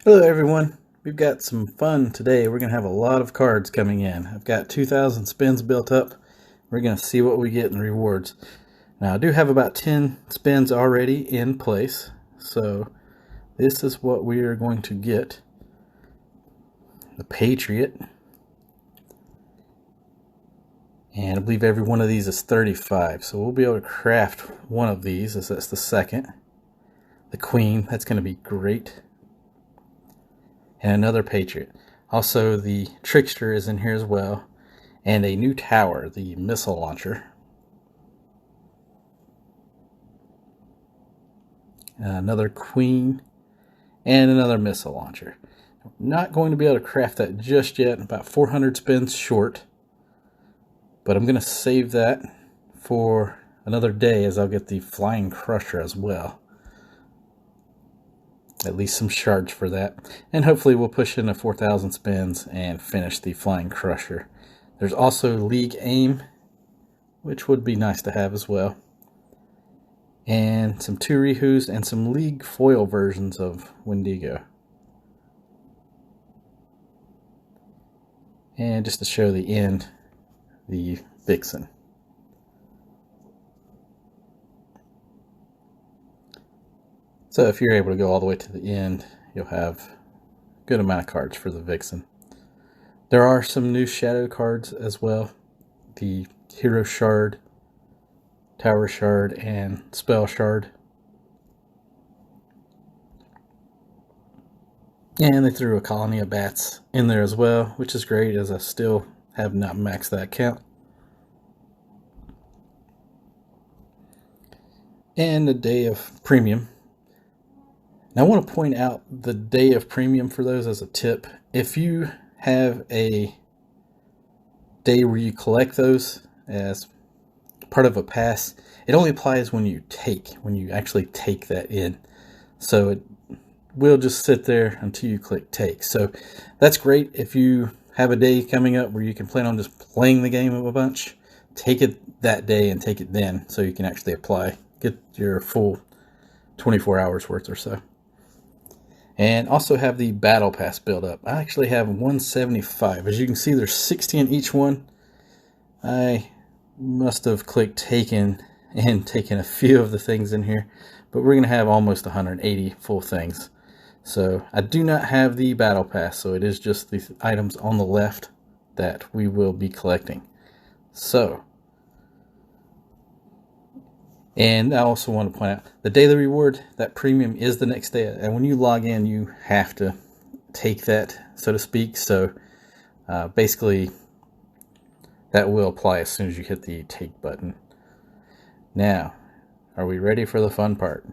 Hello everyone, we've got some fun today. We're going to have a lot of cards coming in. I've got 2,000 spins built up. We're going to see what we get in rewards. Now I do have about 10 spins already in place, so this is what we are going to get. The Patriot. And I believe every one of these is 35, so we'll be able to craft one of these as that's the second. The Queen, that's going to be great. And another Patriot. Also, the Trickster is in here as well. And a new tower, the missile launcher. Another Queen. And another missile launcher. Not going to be able to craft that just yet. About 400 spins short. But I'm going to save that for another day, as I'll get the Flying Crusher as well. At least some shards for that. And hopefully we'll push in a 4,000 spins and finish the Flying Crusher. There's also League Aim, which would be nice to have as well. And some Turihus and some League foil versions of Wendigo. And just to show the end, the Vixen. So if you're able to go all the way to the end, you'll have a good amount of cards for the Vixen. There are some new shadow cards as well. The Hero Shard, Tower Shard, and Spell Shard. And they threw a Colony of Bats in there as well, which is great, as I still have not maxed that count. And a day of premium. Now I want to point out the day of premium for those as a tip. If you have a day where you collect those as part of a pass, it only applies when you actually take that in. So it will just sit there until you click take. So that's great if you have a day coming up where you can plan on just playing the game a bunch. Take it that day and take it then, so you can actually apply, get your full 24 hours worth or so. And also have the battle pass build up. I actually have 175. As you can see, there's 60 in each one. I must have clicked taken and taken a few of the things in here, but we're going to have almost 180 full things. So I do not have the battle pass, so it is just the items on the left that we will be collecting. So, and I also want to point out, the daily reward, that premium is the next day. And when you log in, you have to take that, so to speak. So basically, that will apply as soon as you hit the take button. Now, are we ready for the fun part?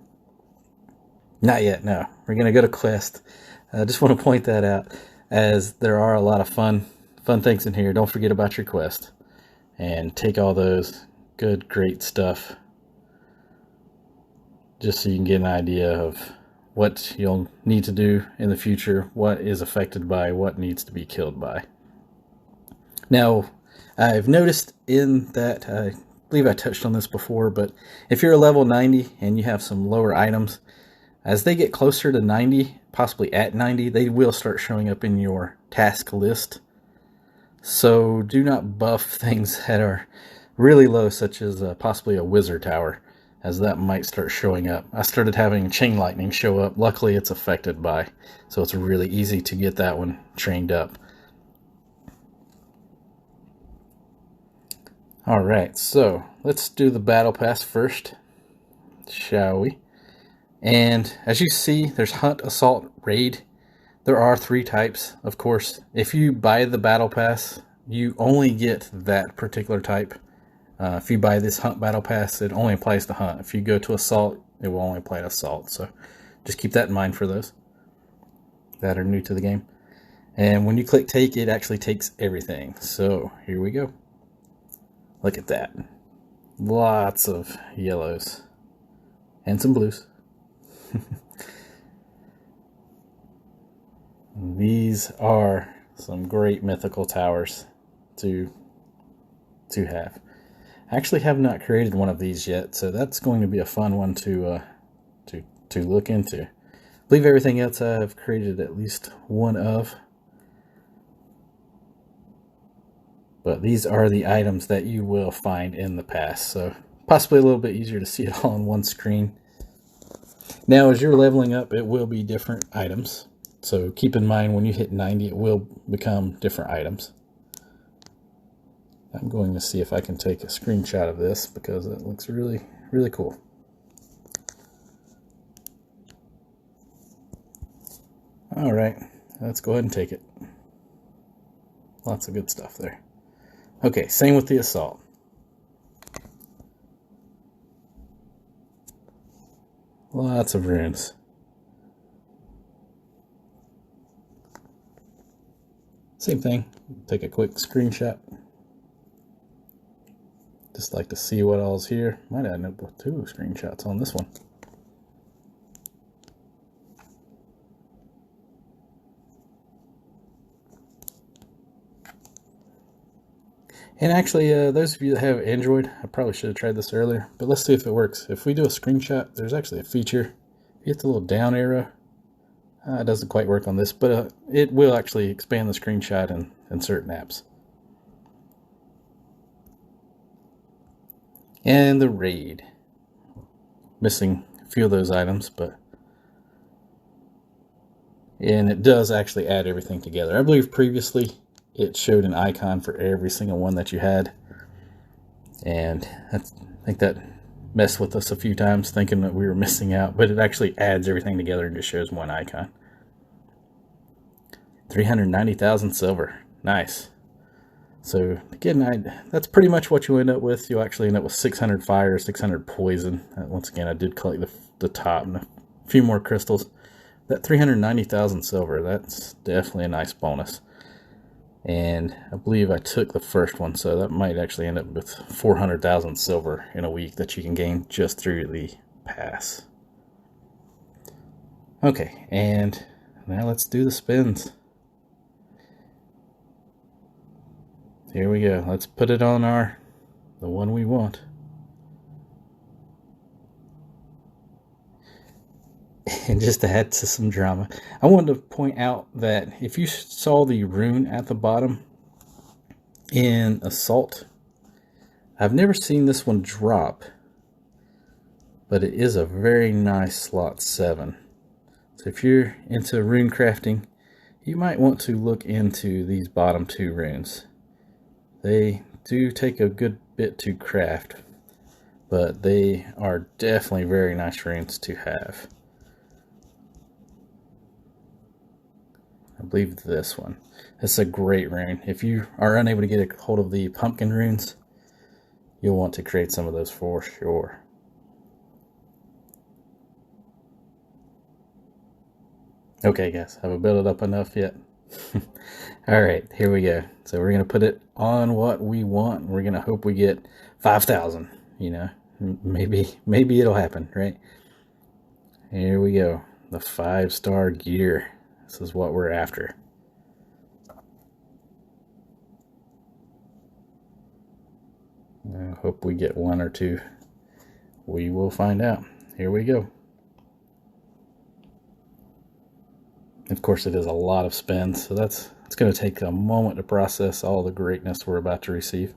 Not yet, no. We're going to go to quest. I just want to point that out, as there are a lot of fun things in here. Don't forget about your quest. And take all those good, great stuff, just so you can get an idea of what you'll need to do in the future, what is affected by, what needs to be killed by. Now, I've noticed in that, I believe I touched on this before, but if you're a level 90 and you have some lower items, as they get closer to 90, possibly at 90, they will start showing up in your task list. So do not buff things that are really low, such as possibly a wizard tower, as that might start showing up. I started having chain lightning show up. Luckily it's affected by, so it's really easy to get that one trained up. Alright, so let's do the battle pass first, shall we? And as you see, there's Hunt, Assault, Raid. There are 3 types, of course. If you buy the battle pass, you only get that particular type. If you buy this Hunt battle pass, it only applies to Hunt. If you go to Assault, it will only apply to Assault. So just keep that in mind for those that are new to the game. And when you click take, it actually takes everything. So here we go. Look at that. Lots of yellows and some blues. These are some great mythical towers to have. I actually have not created one of these yet, so that's going to be a fun one to look into. believe everything else I've created at least one of. But these are the items that you will find in the past, so possibly a little bit easier to see it all on one screen. Now, as you're leveling up, it will be different items. So keep in mind when you hit 90, it will become different items. I'm going to see if I can take a screenshot of this because it looks really, really cool. All right, let's go ahead and take it. Lots of good stuff there. Okay, same with the assault. Lots of runes. Same thing, take a quick screenshot. Just like to see what all's here. Might end up with 2 screenshots on this one. And actually, those of you that have Android, I probably should have tried this earlier, but let's see if it works. If we do a screenshot, there's actually a feature. If you hit the little down arrow, it doesn't quite work on this, but it will actually expand the screenshot in certain apps. And the raid. Missing a few of those items, and it does actually add everything together. I believe previously it showed an icon for every single one that you had, and I think that messed with us a few times thinking that we were missing out, but it actually adds everything together and just shows one icon. 390,000 silver. Nice. So again, that's pretty much what you end up with. You'll actually end up with 600 fire, 600 poison. Once again, I did collect the top and a few more crystals. That 390,000 silver, that's definitely a nice bonus. And I believe I took the first one, so that might actually end up with 400,000 silver in a week that you can gain just through the pass. Okay, and now let's do the spins. Here we go. Let's put it on the one we want. And just to add to some drama, I wanted to point out that if you saw the rune at the bottom in Assault, I've never seen this one drop, but it is a very nice slot 7. So if you're into rune crafting, you might want to look into these bottom 2 runes. They do take a good bit to craft, but they are definitely very nice runes to have. I believe this one. It's a great rune. If you are unable to get a hold of the pumpkin runes, you'll want to create some of those for sure. Okay guys, have I built it up enough yet? Alright, here we go. So we're going to put it on what we want. We're going to hope we get 5,000, you know. Maybe it'll happen, right? Here we go. The 5-star gear. This is what we're after. I hope we get 1 or 2. We will find out. Here we go. Of course, it is a lot of spins, so it's going to take a moment to process all the greatness we're about to receive.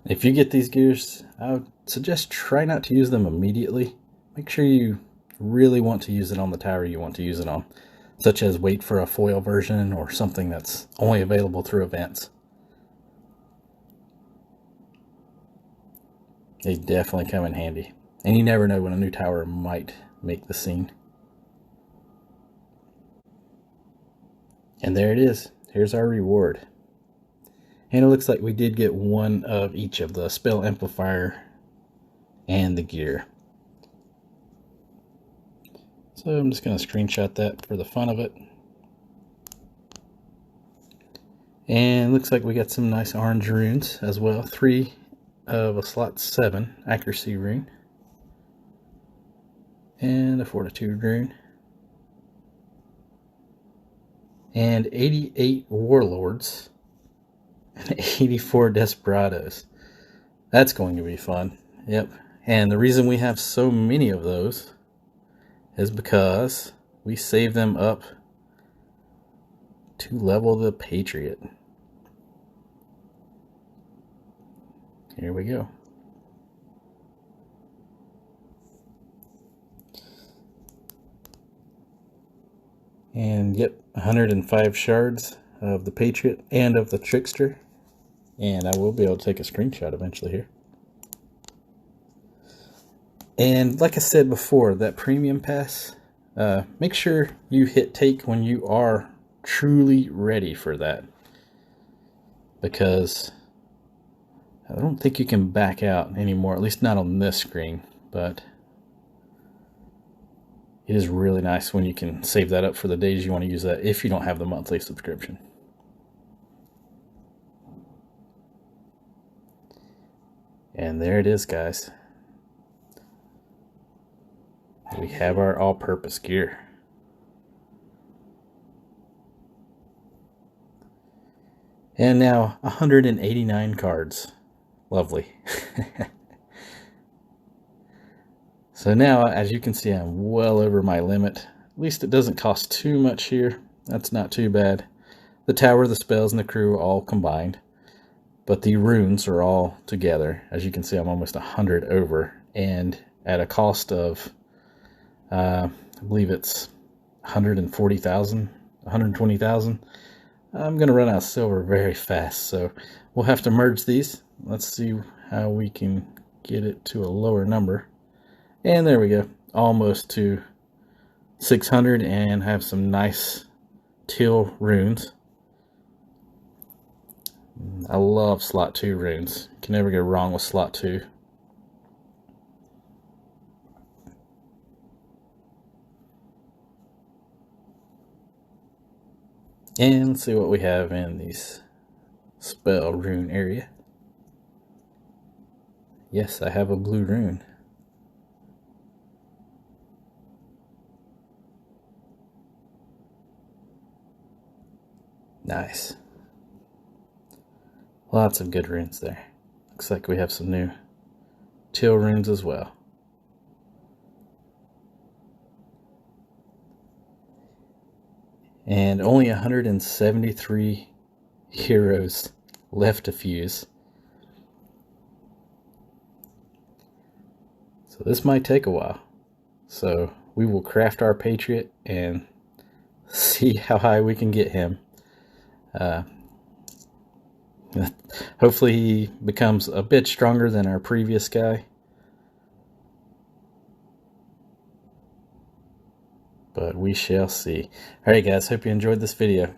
If you get these gears, I would suggest try not to use them immediately. Make sure you really want to use it on the tower you want to use it on, such as wait for a foil version or something that's only available through events. They definitely come in handy, and you never know when a new tower might make the scene. And there it is. Here's our reward. And it looks like we did get 1 of each of the spell amplifier and the gear. So I'm just going to screenshot that for the fun of it. And it looks like we got some nice orange runes as well. 3 of a slot 7 accuracy rune. And a fortitude rune. And 88 warlords. and 84 Desperados. That's going to be fun. Yep. And the reason we have so many of those is because we save them up to level the Patriot. Here we go. And yep, 105 shards of the Patriot and of the Trickster. And I will be able to take a screenshot eventually here. And like I said before, that premium pass, make sure you hit take when you are truly ready for that. Because I don't think you can back out anymore, at least not on this screen. But it is really nice when you can save that up for the days you want to use that if you don't have the monthly subscription. And there it is, guys. We have our all-purpose gear. And now 189 cards. Lovely. So now, as you can see, I'm well over my limit. At least it doesn't cost too much here. That's not too bad. The tower, the spells, and the crew are all combined. But the runes are all together. As you can see, I'm almost 100 over. And at a cost of, I believe it's 140,000, 120,000. I'm going to run out of silver very fast. So we'll have to merge these. Let's see how we can get it to a lower number. And there we go, almost to 600, and have some nice teal runes. I love slot 2 runes. Can never go wrong with slot 2. And let's see what we have in this spell rune area. Yes, I have a blue rune. Nice. Lots of good runes there. Looks like we have some new teal runes as well. And only 173 heroes left to fuse. So this might take a while. So we will craft our Patriot and see how high we can get him. Hopefully he becomes a bit stronger than our previous guy. But we shall see. Alright guys, hope you enjoyed this video.